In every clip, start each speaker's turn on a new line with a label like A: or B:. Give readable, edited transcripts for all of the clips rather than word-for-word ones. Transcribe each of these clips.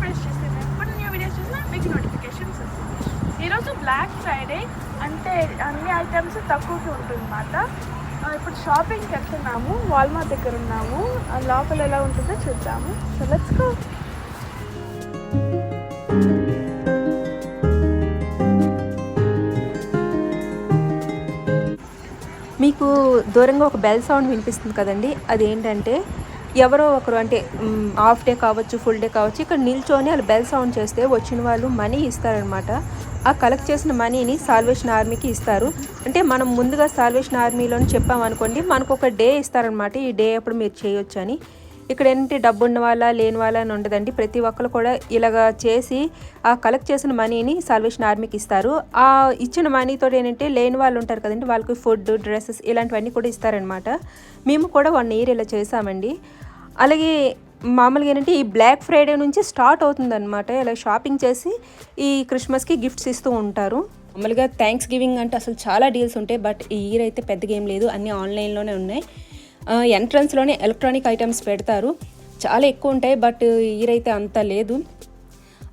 A: Press చేస్తే ఎప్పుడు new videos చూసినా మీకు నోటిఫికేషన్స్ వస్తుంది. ఈరోజు బ్లాక్ ఫ్రైడే అంటే అన్ని ఐటమ్స్ తక్కువకి ఉంటుందన్నమాట. ఇప్పుడు షాపింగ్కి వెళ్తున్నాము, వాల్మార్ట్ దగ్గర ఉన్నాము. లోపల ఎలా ఉంటుందో చూద్దాము. So let's go.
B: మీకు దూరంగా ఒక బెల్ సౌండ్ వినిపిస్తుంది కదండి, అదేంటంటే ఎవరో ఒకరు అంటే హాఫ్ డే కావచ్చు, ఫుల్ డే కావచ్చు, ఇక్కడ నిల్చొని వాళ్ళు బెల్ సౌండ్ చేస్తే వచ్చిన వాళ్ళు మనీ ఇస్తారనమాట. ఆ కలెక్ట్ చేసిన మనీని సాల్వేషన్ ఆర్మీకి ఇస్తారు. అంటే మనం ముందుగా సాల్వేషన్ ఆర్మీలోని చెప్పామనుకోండి, మనకు ఒక డే ఇస్తారనమాట. ఈ డే అప్పుడు మీరు చేయొచ్చు అని. ఇక్కడ ఏంటంటే డబ్బు ఉన్న వాళ్ళ లేని వాళ్ళ అని ఉండదండి. ప్రతి ఒక్కరు కూడా ఇలాగా చేసి ఆ కలెక్ట్ చేసిన మనీని సాల్వేషన్ ఆర్మీకి ఇస్తారు. ఆ ఇచ్చిన మనీతో ఏంటంటే లేని వాళ్ళు ఉంటారు కదండి, వాళ్ళకి ఫుడ్, డ్రెస్సెస్ ఇలాంటివన్నీ కూడా ఇస్తారనమాట. మేము కూడా 1 year ఇలా చేసామండి. అలాగే మామూలుగా ఏంటంటే ఈ బ్లాక్ ఫ్రైడే నుంచి స్టార్ట్ అవుతుందన్నమాట. ఇలా షాపింగ్ చేసి ఈ క్రిస్మస్కి గిఫ్ట్స్ ఇస్తూ ఉంటారు. మామూలుగా థ్యాంక్స్ గివింగ్ అంటే అసలు చాలా డీల్స్ ఉంటాయి. బట్ ఈ ఇయర్ అయితే పెద్దగా ఏం లేదు, అన్నీ ఆన్లైన్లోనే ఉన్నాయి. ఎంట్రన్స్లోనే ఎలక్ట్రానిక్ ఐటమ్స్ పెడతారు, చాలా ఎక్కువ ఉంటాయి. బట్ ఈ ఇయర్ అయితే అంత లేదు.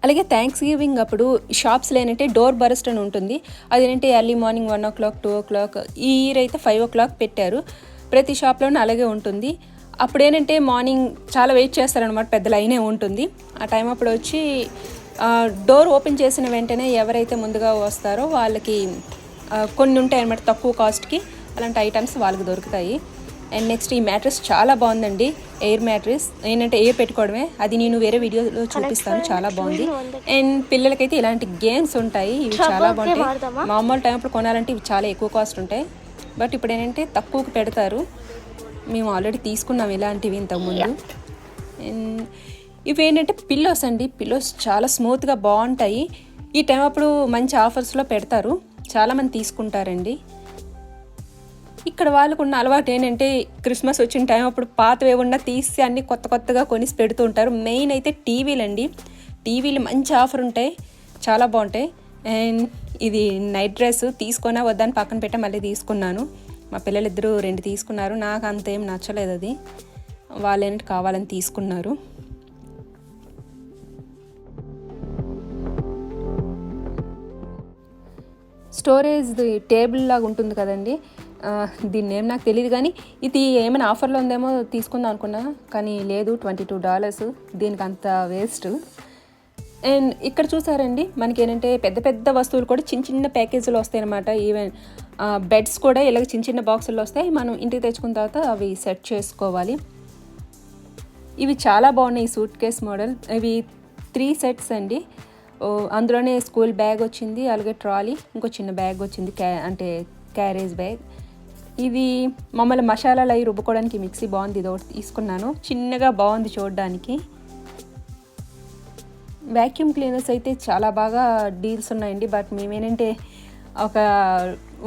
B: అలాగే థ్యాంక్స్ గివింగ్ అప్పుడు షాప్స్లో ఏంటంటే డోర్ బరస్ట్ అని ఉంటుంది. అదేంటంటే ఎర్లీ మార్నింగ్ 1 o'clock 2 o'clock, ఈ ఇయర్ అయితే 5 o'clock పెట్టారు. ప్రతి షాప్లోనే అలాగే ఉంటుంది. అప్పుడు ఏంటంటే మార్నింగ్ చాలా వెయిట్ చేస్తారనమాట, పెద్ద లైనే ఉంటుంది. ఆ టైం అప్పుడు వచ్చి డోర్ ఓపెన్ చేసిన వెంటనే ఎవరైతే ముందుగా వస్తారో వాళ్ళకి కొన్ని ఉంటాయి అనమాట తక్కువ కాస్ట్కి. అలాంటి ఐటమ్స్ వాళ్ళకి దొరుకుతాయి. అండ్ నెక్స్ట్ ఈ మ్యాట్రెస్ చాలా బాగుందండి, ఎయిర్ మ్యాట్రెస్. ఏంటంటే ఎయిర్ పెట్టుకోవడమే, అది నేను వేరే వీడియోలో చూపిస్తాను, చాలా బాగుంది. అండ్ పిల్లలకైతే ఇలాంటి గేమ్స్ ఉంటాయి, ఇవి చాలా బాగుంటాయి. మామూలు టైం అప్పుడు కొనాలంటే ఇవి చాలా ఎక్కువ కాస్ట్ ఉంటాయి. బట్ ఇప్పుడు ఏంటంటే తక్కువకి పెడతారు. మేము ఆల్రెడీ తీసుకున్నాం ఇలాంటివి ఇంతకుముందు. అండ్ ఇవి ఏంటంటే పిల్లోస్ అండి, పిల్లోస్ చాలా స్మూత్గా బాగుంటాయి. ఈ టైం అప్పుడు మంచి ఆఫర్స్లో పెడతారు, చాలామంది తీసుకుంటారండి. ఇక్కడ వాళ్ళకు ఉన్న అలవాటు ఏంటంటే క్రిస్మస్ వచ్చిన టైం అప్పుడు పాతవి ఏమన్నా తీసి అన్ని కొత్త కొత్తగా కొనిసి పెడుతూ ఉంటారు. మెయిన్ అయితే టీవీలు అండి, టీవీలు మంచి ఆఫర్ ఉంటాయి, చాలా బాగుంటాయి. అండ్ ఇది నైట్ డ్రెస్ తీసుకొనా వద్దని పక్కన పెట్టా, మళ్ళీ తీసుకున్నాను. మా పిల్లలిద్దరూ 2 తీసుకున్నారు, నాకు అంతేం నచ్చలేదు. అది వాళ్ళేంటి కావాలని తీసుకున్నారు. స్టోరేజ్ టేబుల్ లాగా ఉంటుంది కదండి, దీన్ని ఏం నాకు తెలియదు, కానీ ఇది ఏమైనా ఆఫర్లో ఉందేమో తీసుకుందాం అనుకున్నా, కానీ లేదు, $22. దీనికి అంత వేస్ట్. అండ్ ఇక్కడ చూసారండి, మనకి ఏంటంటే పెద్ద పెద్ద వస్తువులు కూడా చిన్న చిన్న ప్యాకేజీలు వస్తాయి అనమాట. ఈవెన్ బెడ్స్ కూడా ఇలాగ చిన్న చిన్న బాక్సుల్లో వస్తాయి. మనం ఇంటికి తెచ్చుకున్న తర్వాత అవి సెట్ చేసుకోవాలి. ఇవి చాలా బాగున్నాయి, ఈ సూట్ కేస్ మోడల్. ఇవి 3 sets అండి. అందులోనే స్కూల్ బ్యాగ్ వచ్చింది, అలాగే ట్రాలీ, ఇంకో చిన్న బ్యాగ్ వచ్చింది, అంటే క్యారేజ్ బ్యాగ్. ఇది మమ్మల్ని మసాలాలు అవి రుబ్బుకోవడానికి మిక్సీ బాగుంది, ఇది ఒకటి తీసుకున్నాను, చిన్నగా బాగుంది చూడడానికి. వ్యాక్యూమ్ క్లీనర్స్ అయితే చాలా బాగా డీల్స్ ఉన్నాయండి. బట్ మేమేంటంటే ఒక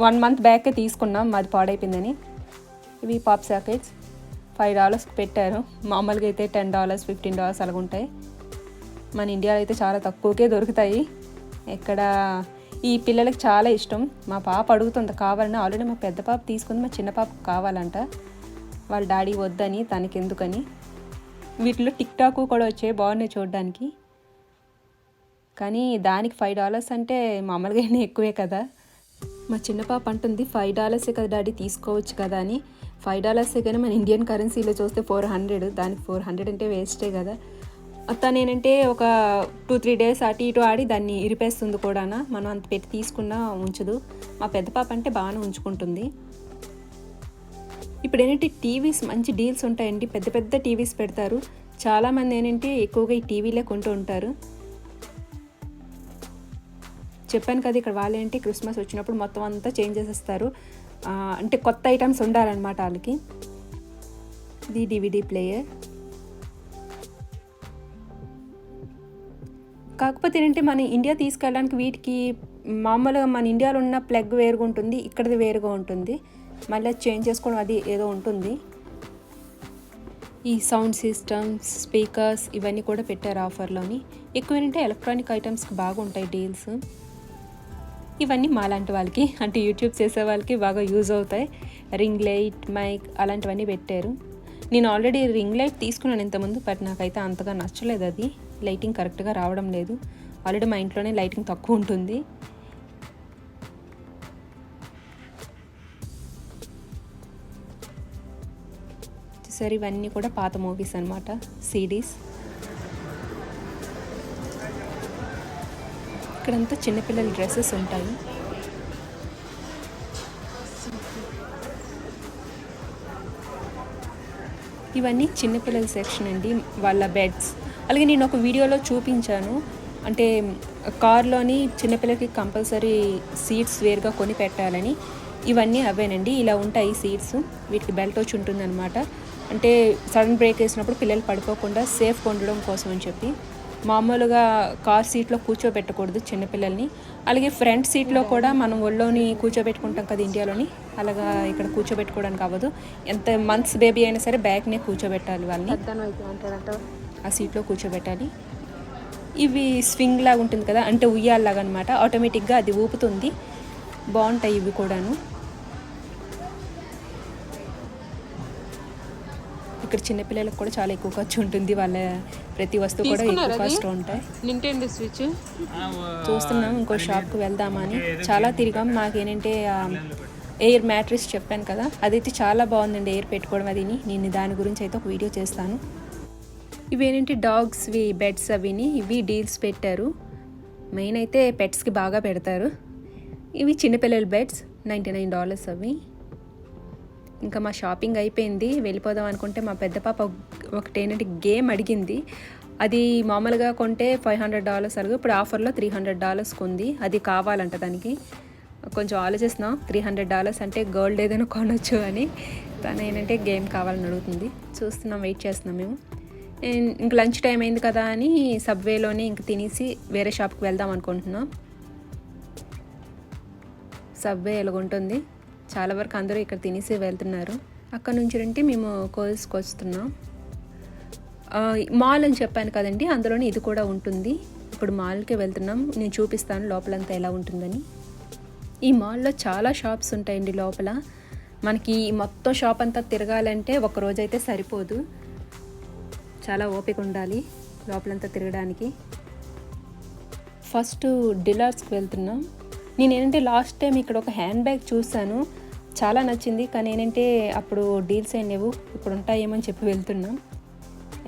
B: 1 month బ్యాక్ తీసుకున్నాం, మాది పాడైపోయిందని. ఇవి పాప్ సాకెట్స్ $5 పెట్టారు. మామూలుగా అయితే $10 $15 అలాగ ఉంటాయి. మన ఇండియాలో అయితే చాలా తక్కువకే దొరుకుతాయి. ఇక్కడ ఈ పిల్లలకి చాలా ఇష్టం. మా పాప అడుగుతుంది కావాలని, ఆల్రెడీ మా పెద్ద పాప తీసుకుంది, మా చిన్న పాప కావాలంట. వాళ్ళ డాడీ వద్దని, తనకి ఎందుకని. వీటిలో టిక్ టాక్ కూడా వచ్చాయి, బాగున్నాయి చూడడానికి. కానీ దానికి $5 అంటే మామూలుగా ఎక్కువే కదా. మా చిన్న పాప అంటుంది $5 కదా డాడీ, తీసుకోవచ్చు కదా అని. $5 కానీ మన ఇండియన్ కరెన్సీలో చూస్తే 400, దానికి 400 అంటే వేస్టే కదా. తను ఏంటంటే ఒక 2-3 days అటు ఇటు ఆడి దాన్ని ఇరిపేస్తుంది కూడా, మనం అంత పెట్టి తీసుకున్నా ఉంచదు. మా పెద్ద పాప అంటే బాగానే ఉంచుకుంటుంది. ఇప్పుడు ఏంటంటే టీవీస్ మంచి డీల్స్ ఉంటాయండి, పెద్ద పెద్ద టీవీస్ పెడతారు. చాలామంది ఏంటంటే ఎక్కువగా ఈ టీవీలే కొంటూ ఉంటారు. చెప్పాను కదా, ఇక్కడ వాళ్ళు ఏంటి క్రిస్మస్ వచ్చినప్పుడు మొత్తం అంతా చేంజ్ చేసేస్తారు, అంటే కొత్త ఐటమ్స్ ఉండాలన్నమాట వాళ్ళకి. ఇది DVD ప్లేయర్. కాకపోతే ఏంటంటే మన ఇండియా తీసుకెళ్ళడానికి వీటికి మామూలుగా మన ఇండియాలో ఉన్న ప్లగ్ వేరుగా ఉంటుంది, ఇక్కడది వేరుగా ఉంటుంది. మళ్ళీ చేంజ్ చేసుకోవడం అది ఏదో ఉంటుంది. ఈ సౌండ్ సిస్టమ్స్, స్పీకర్స్ ఇవన్నీ కూడా పెట్టారు ఆఫర్లోని. ఎక్కువ ఏంటంటే ఎలక్ట్రానిక్ ఐటమ్స్కి బాగుంటాయి డీల్స్. ఇవన్నీ మాలాంటి వాళ్ళకి, అంటే యూట్యూబ్ చేసే వాళ్ళకి బాగా యూజ్ అవుతాయి. రింగ్ లైట్, మైక్ అలాంటివన్నీ పెట్టారు. నేను ఆల్రెడీ రింగ్ లైట్ తీసుకున్నాను ఇంతకుముందు, బట్ నాకైతే అంతగా నచ్చలేదు. అది లైటింగ్ కరెక్ట్గా రావడం లేదు. ఆల్రెడీ మా ఇంట్లోనే లైటింగ్ తక్కువ ఉంటుంది. సరే, ఇవన్నీ కూడా పాత మూవీస్ అనమాట, సిడీస్. ఇక్కడంతా చిన్నపిల్లల డ్రెస్సెస్ ఉంటాయి. ఇవన్నీ చిన్నపిల్లల సెక్షన్ అండి, వాళ్ళ బెడ్స్. అలాగే నేను ఒక వీడియోలో చూపించాను, అంటే కార్లోని చిన్నపిల్లలకి కంపల్సరీ సీట్స్ వేరుగా కొని పెట్టాలని. ఇవన్నీ అవేనండి, ఇలా ఉంటాయి సీట్స్. వీటికి బెల్ట్ వచ్చి ఉంటుందన్నమాట. అంటే సడన్ బ్రేక్ వేసినప్పుడు పిల్లలు పడిపోకుండా సేఫ్గా ఉండడం కోసం అని చెప్పి. మామూలుగా కార్ సీట్లో కూర్చోబెట్టకూడదు చిన్నపిల్లల్ని. అలాగే ఫ్రంట్ సీట్లో కూడా మనం ఒళ్ళోని కూర్చోబెట్టుకుంటాం కదా ఇండియాలోని, అలాగా ఇక్కడ కూర్చోబెట్టుకోవడానికి అవ్వదు. ఎంత మంత్స్ బేబీ అయినా సరే బ్యాగ్నే కూర్చోబెట్టాలి వాళ్ళని, ఆ సీట్లో కూర్చోబెట్టాలి. ఇవి స్వింగ్ లాగా ఉంటుంది కదా, అంటే ఉయ్యాలలాగా అనమాట, ఆటోమేటిక్గా అది ఊపుతుంది. బాగుంటాయి ఇవి కూడాను. ఇక్కడ చిన్నపిల్లలకు కూడా చాలా ఎక్కువ ఖర్చు ఉంటుంది, వాళ్ళ ప్రతి వస్తువు కూడా ఎక్కువ కాస్ట్ ఉంటాయి.
C: నింటెండో స్విచ్
B: చూస్తున్నాం, ఇంకో షాప్కి వెళ్దామని చాలా తిరిగాం. మాకేంటంటే ఎయిర్ మ్యాట్రిస్ చెప్పాను కదా, అదైతే చాలా బాగుందండి ఎయిర్ పెట్టుకోవడం. అది నేను దాని గురించి అయితే ఒక వీడియో చేస్తాను. ఇవేంటంటే డాగ్స్వి బెడ్స్ అవిని, ఇవి డీల్స్ పెట్టారు. మెయిన్ అయితే పెట్స్కి బాగా పెడతారు. ఇవి చిన్నపిల్లల బెడ్స్, $99 అవి. ఇంకా మా షాపింగ్ అయిపోయింది, వెళ్ళిపోదాం అనుకుంటే మా పెద్ద పాప ఒకటేంటంటే గేమ్ అడిగింది. అది మామూలుగా కొంటే $500 అడుగు, ఇప్పుడు ఆఫర్లో $300 కొంది. అది కావాలంట దానికి. కొంచెం ఆలోచిస్తున్నాం, $300 అంటే గోల్డ్ ఏదైనా కొనొచ్చు అని. తను ఏంటంటే గేమ్ కావాలని అడుగుతుంది. చూస్తున్నాం, వెయిట్ చేస్తున్నాం మేము. ఇంక లంచ్ టైం అయింది కదా అని సబ్వేలోనే ఇంక తినేసి వేరే షాప్కి వెళ్దాం అనుకుంటున్నాం. సబ్వే ఎలాగుంటుంది, చాలా వరకు అందరూ ఇక్కడ తినేసి వెళ్తున్నారు. అక్కడ నుంచి అంటే మేము కోల్స్కి వస్తున్నాం. మాల్ అని చెప్పాను కదండి, అందులోనే ఇది కూడా ఉంటుంది. ఇప్పుడు మాల్కే వెళ్తున్నాం, నేను చూపిస్తాను లోపలంతా ఎలా ఉంటుందని. ఈ మాల్లో చాలా షాప్స్ ఉంటాయండి లోపల. మనకి మొత్తం షాప్ అంతా తిరగాలంటే ఒక రోజైతే సరిపోదు, చాలా ఓపిక ఉండాలి లోపలంతా తిరగడానికి. ఫస్ట్ డిలార్స్కి వెళ్తున్నాం. నేనేంటంటే లాస్ట్ టైం ఇక్కడ ఒక హ్యాండ్ బ్యాగ్ చూసాను, చాలా నచ్చింది. కానీ ఏంటంటే అప్పుడు డీల్స్ ఏం లేవు, ఇప్పుడు ఉంటాయేమో అని చెప్పి వెళ్తున్నాం.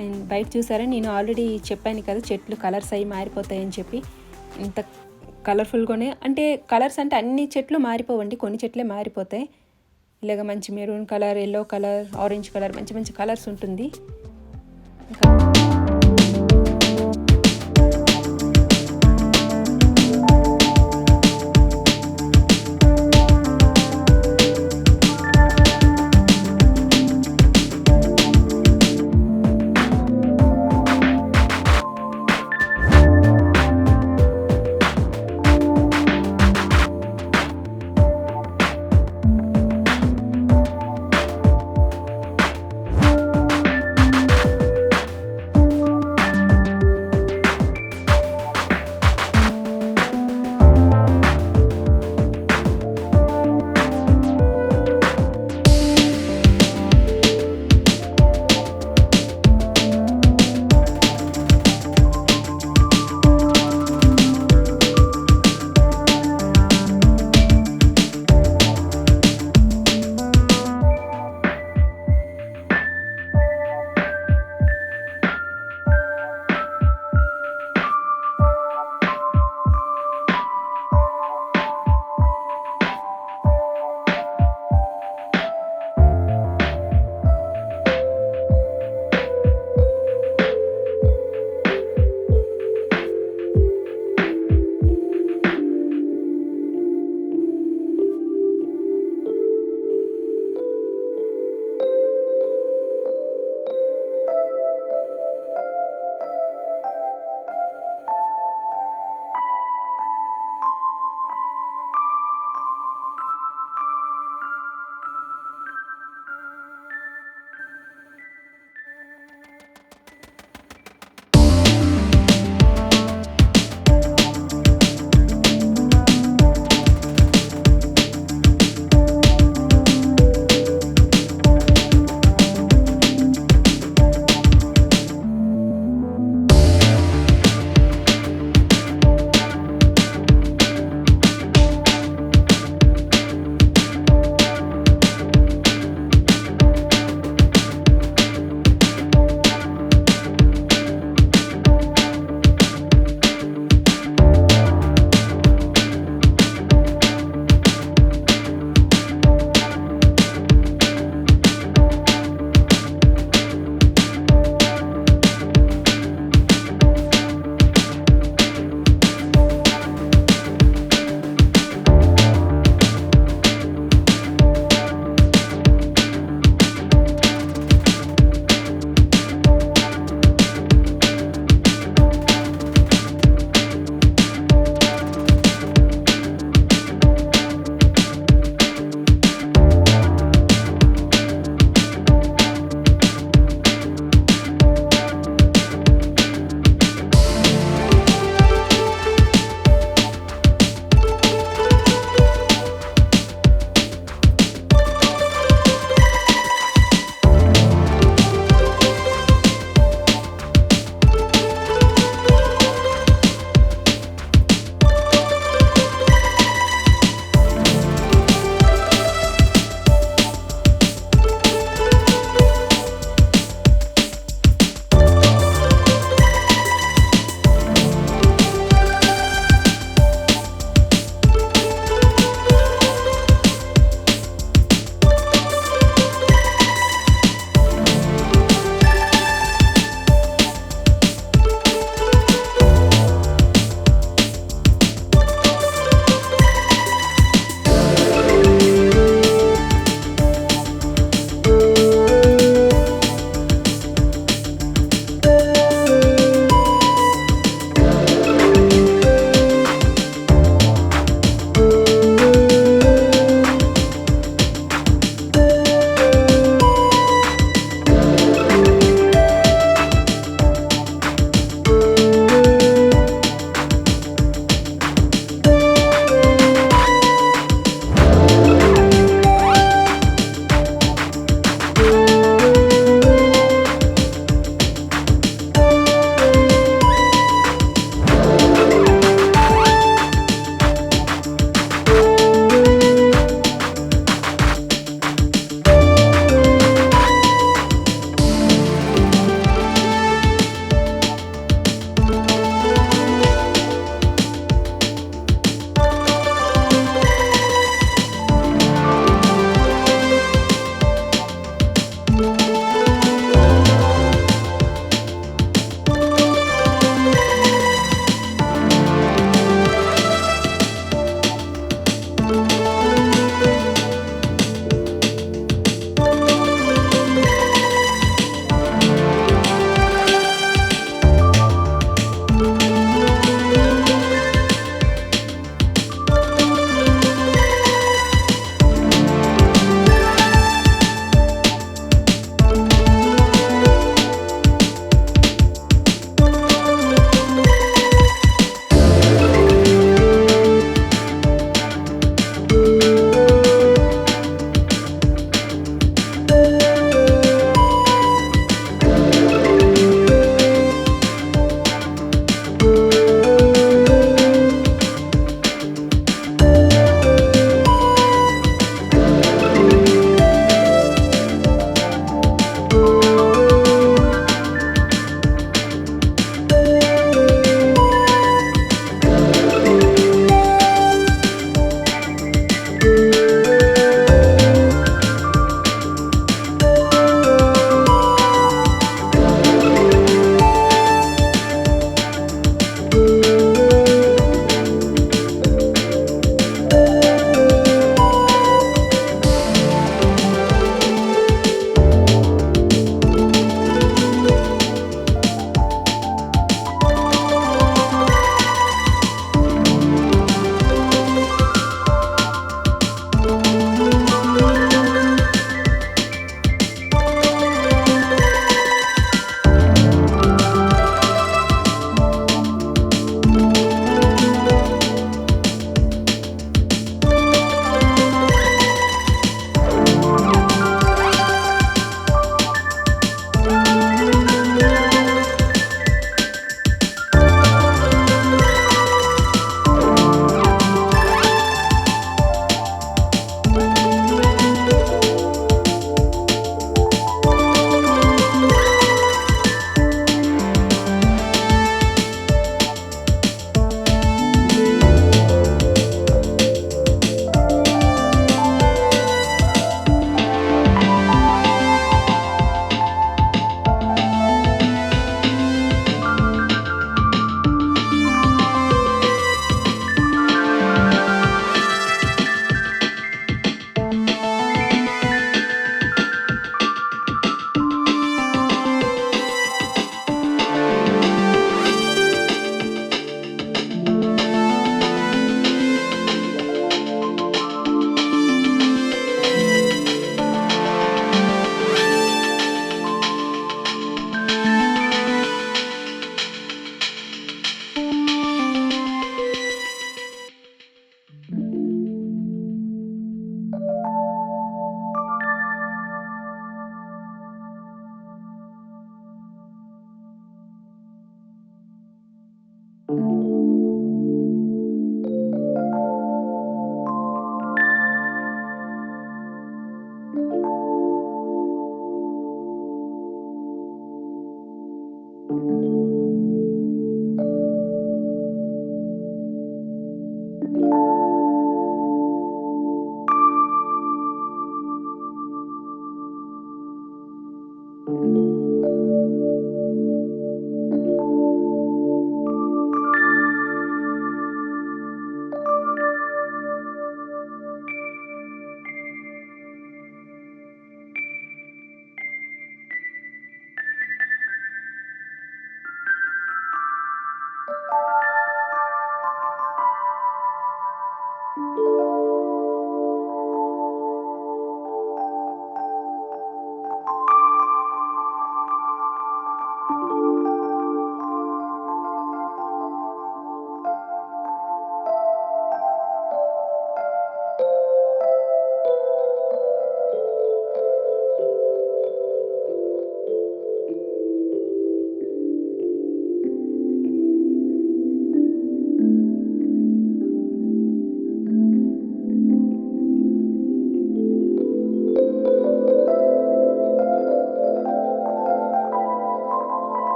B: అండ్ బయట చూసారా, నేను ఆల్రెడీ చెప్పాను కదా చెట్లు కలర్స్ అవి మారిపోతాయని చెప్పి. ఇంత కలర్ఫుల్గానే, అంటే కలర్స్ అంటే అన్ని చెట్లు మారిపోవండి, కొన్ని చెట్లే మారిపోతాయి. ఇలాగ మంచి maroon colour, yellow colour, orange colour, మంచి మంచి కలర్స్ ఉంటుంది. ఇంకా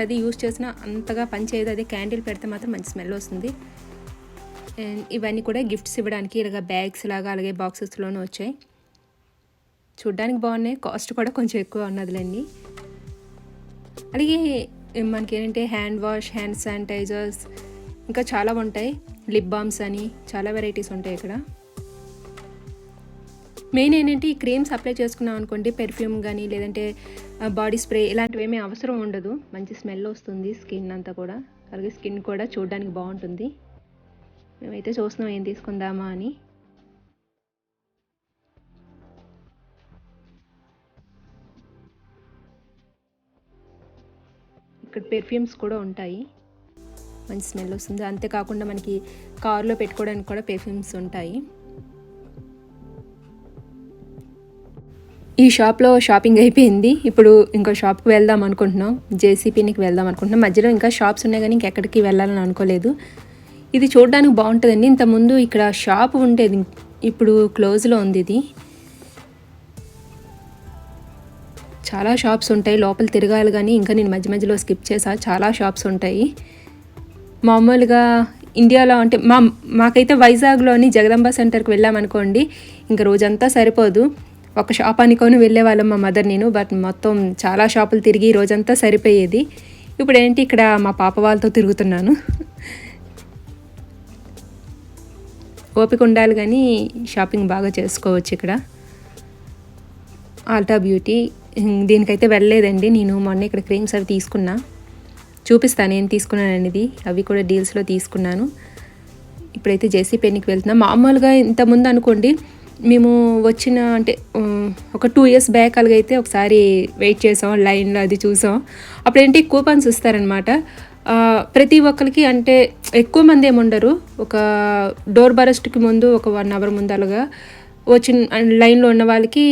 B: అది యూజ్ చేసినా అంతగా పనిచేయదు. అదే క్యాండిల్ పెడితే మాత్రం మంచి స్మెల్ వస్తుంది. అండ్ ఇవన్నీ కూడా గిఫ్ట్స్ ఇవ్వడానికి ఇలాగ బ్యాగ్స్ లాగా అలాగే బాక్సెస్లోనే వచ్చాయి. చూడ్డానికి బాగున్నాయి, కాస్ట్ కూడా కొంచెం ఎక్కువ ఉన్నదిలేండి. అలాగే మనకి ఏంటంటే హ్యాండ్ వాష్, హ్యాండ్ శానిటైజర్స్ ఇంకా చాలా ఉంటాయి. లిప్ బామ్స్ అని చాలా వెరైటీస్ ఉంటాయి ఇక్కడ. మెయిన్ ఏంటంటే ఈ క్రీమ్స్ అప్లై చేసుకున్నాం అనుకోండి, పెర్ఫ్యూమ్ కానీ లేదంటే బాడీ స్ప్రే ఇలాంటివి ఏమీ అవసరం ఉండదు. మంచి స్మెల్ వస్తుంది స్కిన్ అంతా కూడా. అలాగే స్కిన్ కూడా చూడడానికి బాగుంటుంది. మేమైతే చూస్తున్నాం ఏం తీసుకుందామా అని. ఇక్కడ పెర్ఫ్యూమ్స్ కూడా ఉంటాయి, మంచి స్మెల్ వస్తుంది. అంతేకాకుండా మనకి కార్లో పెట్టుకోవడానికి కూడా పెర్ఫ్యూమ్స్ ఉంటాయి. ఈ షాప్లో షాపింగ్ అయిపోయింది. ఇప్పుడు ఇంకో షాప్కి వెళ్దాం అనుకుంటున్నాం, జేసీపీనికి వెళ్దాం అనుకుంటున్నాం. మధ్యలో ఇంకా షాప్స్ ఉన్నాయి కానీ ఇంకెక్కడికి వెళ్ళాలని అనుకోలేదు. ఇది చూడడానికి బాగుంటుందండి. ఇంతకుముందు ఇక్కడ షాప్ ఉండేది, ఇప్పుడు క్లోజ్లో ఉంది. ఇది చాలా షాప్స్ ఉంటాయి, లోపల తిరగాలి కానీ ఇంకా నేను మధ్య మధ్యలో స్కిప్ చేసా. చాలా షాప్స్ ఉంటాయి. మామూలుగా ఇండియాలో అంటే మాకైతే వైజాగ్లోని జగదంబ సెంటర్కి వెళ్ళామనుకోండి, ఇంకా రోజంతా సరిపోదు. ఒక షాప్ అనుకొని వెళ్ళే వాళ్ళం మా మదర్ నేను. బట్ మొత్తం చాలా షాపులు తిరిగి రోజంతా సరిపోయేది. ఇప్పుడు ఏంటి ఇక్కడ మా పాప వాళ్ళతో తిరుగుతున్నాను. ఓపిక ఉండాలి కానీ షాపింగ్ బాగా చేసుకోవచ్చు ఇక్కడ. ఆల్టా బ్యూటీ దీనికైతే వెళ్ళలేదండి నేను. మొన్న ఇక్కడ క్రీమ్స్ అవి తీసుకున్నా, చూపిస్తాను ఏం తీసుకున్నాను అనేది. అవి కూడా డీల్స్లో తీసుకున్నాను. ఇప్పుడైతే జేసీ పెన్నికి వెళ్తున్నాం. మామూలుగా ఇంతకుముందు అనుకోండి మేము వచ్చిన అంటే ఒక 2 years బ్యాక్ అలాగైతే ఒకసారి వెయిట్ చేసాం లైన్లో, అది చూసాం. అప్పుడేంటి కూపన్స్ ఇస్తారనమాట ప్రతి ఒక్కరికి. అంటే ఎక్కువ మంది ఏముండరు, ఒక డోర్ బరస్ట్కి ముందు ఒక 1 hour ముందు అలాగా వచ్చిన లైన్లో ఉన్న వాళ్ళకి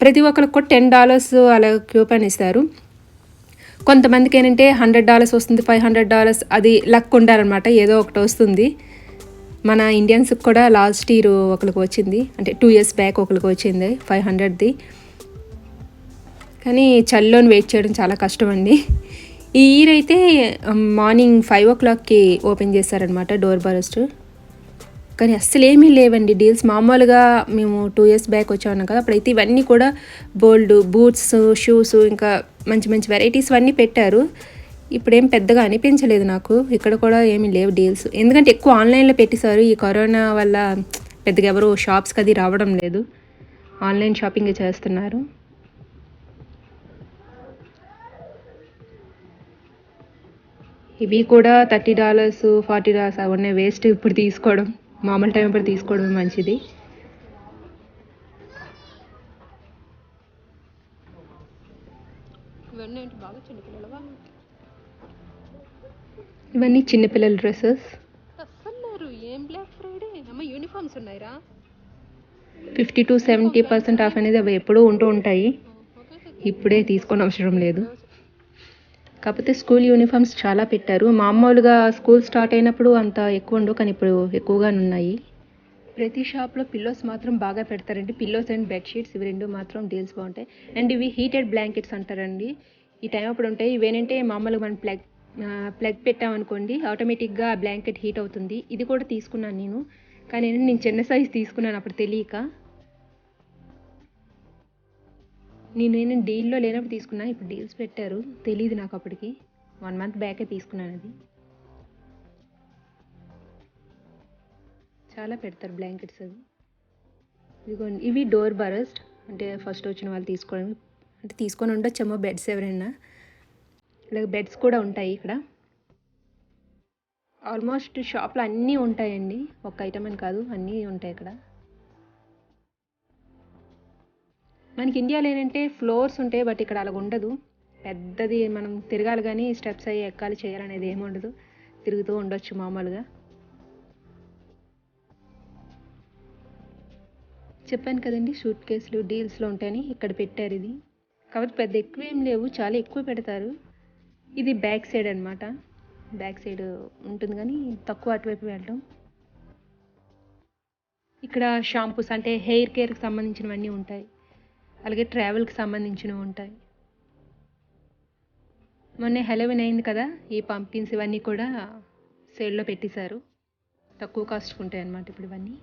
B: ప్రతి ఒక్కరికి కూడా $10 అలా కూపన్ ఇస్తారు. కొంతమందికి ఏంటంటే $100 వస్తుంది, $500, అది లక్ ఉండాలన్నమాట, ఏదో ఒకటి వస్తుంది. మన ఇండియన్స్కి కూడా లాస్ట్ ఇయర్ ఒకరికి వచ్చింది, అంటే 2 years బ్యాక్ ఒకరికి వచ్చింది 500ది. కానీ చల్లోని వెయిట్ చేయడం చాలా కష్టం అండి. ఈ ఇయర్ అయితే మార్నింగ్ 5 o'clockకి ఓపెన్ చేశారనమాట డోర్ బరస్ట్. కానీ అస్సలు ఏమీ లేవండి డీల్స్. మామూలుగా మేము 2 years బ్యాక్ వచ్చాము కదా, అప్పుడైతే ఇవన్నీ కూడా బోల్డ్ బూట్స్, షూస్, ఇంకా మంచి మంచి వెరైటీస్ అన్నీ పెట్టారు. ఇప్పుడేం పెద్దగా అనిపించలేదు నాకు. ఇక్కడ కూడా ఏమీ లేవు డీల్స్, ఎందుకంటే ఎక్కువ ఆన్లైన్లో పెట్టేశారు. ఈ కరోనా వల్ల పెద్దగా ఎవరు షాప్స్కి అది రావడం లేదు, ఆన్లైన్ షాపింగ్ చేస్తున్నారు. ఇవి కూడా $30, $40 అవన్నీ వేస్ట్ ఇప్పుడు తీసుకోవడం. మామూలు టైం ఇప్పుడు తీసుకోవడం మంచిది. ఇవన్నీ చిన్నపిల్లల డ్రెస్సెస్. అసలు ఏం బ్లాక్ ఫ్రైడే అమ్మ యూనిఫామ్స్ ఉన్నాయిరా. 50 to 70% ఆఫ్ అనేది అవి ఎప్పుడూ ఉంటూ ఉంటాయి. ఇప్పుడే తీసుకొని అవసరం లేదు. కాకపోతే స్కూల్ యూనిఫామ్స్ చాలా పెట్టారు. మామూలుగా స్కూల్ స్టార్ట్ అయినప్పుడు అంత ఎక్కువ ఉండవు, కానీ ఇప్పుడు ఎక్కువగానే ఉన్నాయి. ప్రతి షాప్లో పిల్లోస్ మాత్రం బాగా పెడతారండి. పిల్లోస్ అండ్ బెడ్షీట్స్ ఇవి రెండు మాత్రం డీల్స్ బాగుంటాయి. అండ్ ఇవి హీటెడ్ బ్లాంకెట్స్ అంటారండి. ఈ టైం అప్పుడు ఉంటాయి. ఇవేంటంటే మామూలుగా మనం ప్లగ్ పెట్టామనుకోండి, ఆటోమేటిక్గా ఆ బ్లాంకెట్ హీట్ అవుతుంది. ఇది కూడా తీసుకున్నాను నేను, కానీ నేను చిన్న సైజ్ తీసుకున్నాను అప్పుడు తెలియక. నేను డీల్లో లేనప్పుడు తీసుకున్నాను. ఇప్పుడు డీల్స్ పెట్టారు, తెలియదు నాకు అప్పటికి. 1 month బ్యాకే తీసుకున్నాను అది. చాలా పెడతారు బ్లాంకెట్స్ అవి. ఇదిగోండి, ఇవి డోర్ బరస్ట్, అంటే ఫస్ట్ వచ్చిన వాళ్ళు తీసుకోవడం, అంటే తీసుకొని ఉండొచ్చేమో బెడ్స్ ఎవరైనా. ఇలాగ బెడ్స్ కూడా ఉంటాయి ఇక్కడ. ఆల్మోస్ట్ షాప్లో అన్నీ ఉంటాయండి, ఒక ఐటమ్ అని కాదు, అన్నీ ఉంటాయి ఇక్కడ. మనకి ఇండియాలో ఏంటంటే ఫ్లోర్స్ ఉంటాయి, బట్ ఇక్కడ అలాగ ఉండదు. పెద్దది మనం తిరగాలి, కానీ స్టెప్స్ అయ్యి ఎక్కాలి చేయాలనేది ఏమి ఉండదు. తిరుగుతూ ఉండొచ్చు మామూలుగా. చెప్పాను కదండి, సూట్ కేసులు డీల్స్లో ఉంటాయని ఇక్కడ పెట్టారు. ఇది కాబట్టి పెద్ద ఎక్కువ ఏం లేవు, చాలా ఎక్కువ పెడతారు. ఇది బ్యాక్ సైడ్ అనమాట. బ్యాక్ సైడ్ ఉంటుంది, కానీ తక్కువ అటువైపు వెళ్ళడం. ఇక్కడ షాంపూస్ అంటే హెయిర్ కేర్కి సంబంధించినవన్నీ ఉంటాయి, అలాగే ట్రావెల్కి సంబంధించినవి ఉంటాయి. మొన్న హెలోవిన్ అయింది కదా, ఈ పంప్కిన్స్ ఇవన్నీ కూడా సేల్లో పెట్టేశారు. తక్కువ కాస్ట్కి ఉంటాయి అన్నమాట ఇప్పుడు ఇవన్నీ.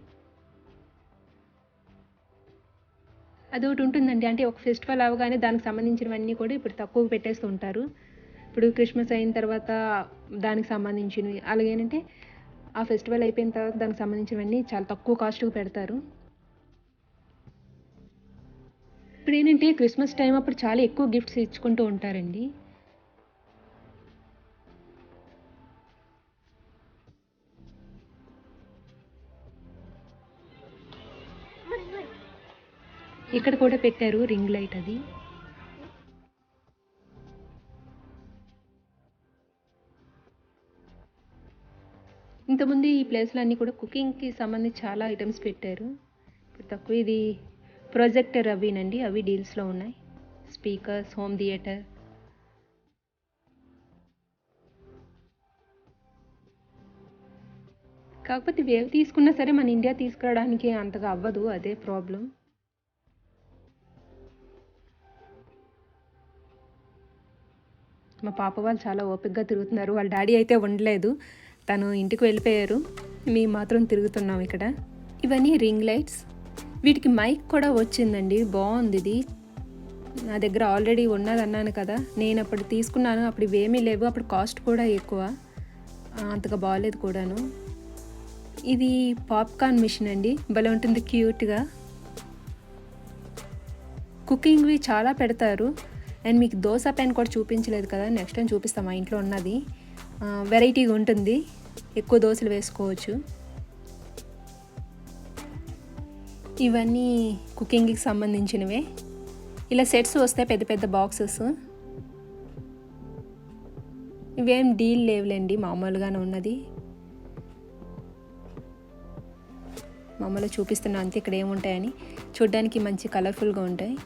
B: అదొకటి ఉంటుందండి, అంటే ఒక ఫెస్టివల్ అవగానే దానికి సంబంధించినవన్నీ కూడా ఇప్పుడు తక్కువ పెట్టేస్తూ ఉంటారు. ఇప్పుడు క్రిస్మస్ అయిన తర్వాత దానికి సంబంధించినవి, అలాగేంటంటే ఆ ఫెస్టివల్ అయిపోయిన తర్వాత దానికి సంబంధించినవన్నీ చాలా తక్కువ కాస్ట్కి పెడతారు. ఇప్పుడు ఏంటంటే క్రిస్మస్ టైం అప్పుడు చాలా ఎక్కువ గిఫ్ట్స్ ఇచ్చుకుంటూ ఉంటారండి. ఇక్కడ కూడా పెట్టారు రింగ్ లైట్ అది. ఇంతకుముందు ఈ ప్లేస్లో అన్నీ కూడా కుకింగ్కి సంబంధించి చాలా ఐటమ్స్ పెట్టారు. ఇప్పుడు తక్కువ. ఇది ప్రొజెక్టర్ అవినండి, అవి డీల్స్లో ఉన్నాయి. Speakers, home theatre. కాకపోతే ఇవేవి తీసుకున్నా సరే మన ఇండియా తీసుకురావడానికి అంతగా అవ్వదు, అదే ప్రాబ్లం. మా పాప వాళ్ళు చాలా ఓపికగా తిరుగుతున్నారు. వాళ్ళ డాడీ అయితే ఉండలేదు, తను ఇంటికి వెళ్ళిపోయారు. మేము మాత్రం తిరుగుతున్నాం ఇక్కడ. ఇవన్నీ రింగ్ లైట్స్. వీటికి మైక్ కూడా వచ్చిందండి, బాగుంది ఇది. నా దగ్గర ఆల్రెడీ ఉన్నది అన్నాను కదా, నేను అప్పుడు తీసుకున్నాను. అప్పుడు ఇవేమీ లేవు, అప్పుడు కాస్ట్ కూడా ఎక్కువ, అంతగా బాగాలేదు కూడాను. ఇది పాప్కార్న్ మిషన్ అండి, భలే ఉంటుంది క్యూట్గా. కుకింగ్వి చాలా పెడతారు. అండ్ మీకు దోశ పెన్ కూడా చూపించలేదు కదా, నెక్స్ట్ టైం చూపిస్తాం. మా ఇంట్లో ఉన్నది వెరైటీగా ఉంటుంది, ఎక్కువ దోశలు వేసుకోవచ్చు. ఇవన్నీ కుకింగ్కి సంబంధించినవే. ఇలా సెట్స్ వస్తాయి, పెద్ద పెద్ద బాక్సెస్. ఇవేం డీల్ లేవులేండి, మామూలుగానే ఉన్నది. మామూలుగా చూపిస్తున్నాను అంతే, ఇక్కడ ఏముంటాయని. చూడ్డానికి మంచి కలర్ఫుల్గా ఉంటాయి.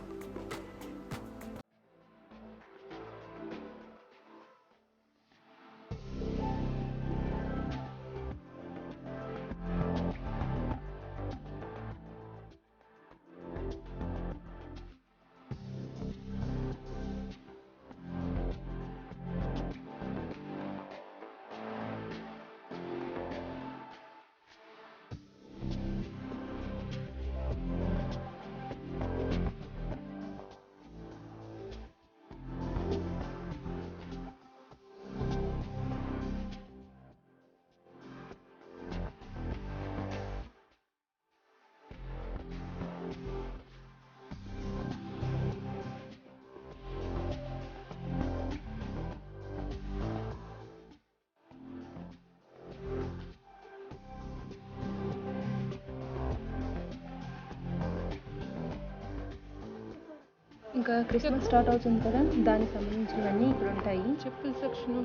B: ఇంకా క్రిస్మస్ స్టార్ట్ అవుతుంది కదా, దానికి సంబంధించినవన్నీ ఇక్కడ ఉంటాయి. చెప్పుల సెక్షన్.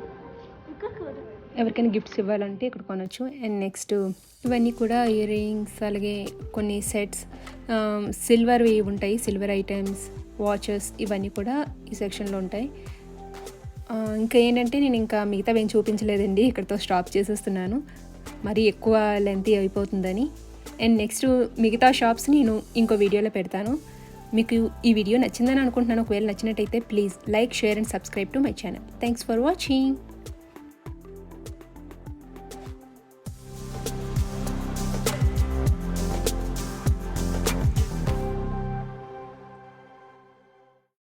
B: ఎవరికైనా గిఫ్ట్స్ ఇవ్వాలంటే ఇక్కడ కొనవచ్చు. అండ్ నెక్స్ట్ ఇవన్నీ కూడా ఇయర్ రింగ్స్, అలాగే కొన్ని సెట్స్, సిల్వర్వి ఉంటాయి, సిల్వర్ ఐటమ్స్, వాచెస్, ఇవన్నీ కూడా ఈ సెక్షన్లో ఉంటాయి. ఇంకా ఏంటంటే నేను ఇంకా మిగతావి ఏం చూపించలేదండి, ఇక్కడితో స్టాప్ చేసేస్తున్నాను, మరీ ఎక్కువ లెంతీ అయిపోతుందని. అండ్ నెక్స్ట్ మిగతా షాప్స్ నేను ఇంకో వీడియోలో పెడతాను. మీకు ఈ వీడియో నచ్చిందని అనుకుంటున్నాను. ఒకవేళ నచ్చినట్టయితే please like, share and subscribe to my channel. Thanks for watching.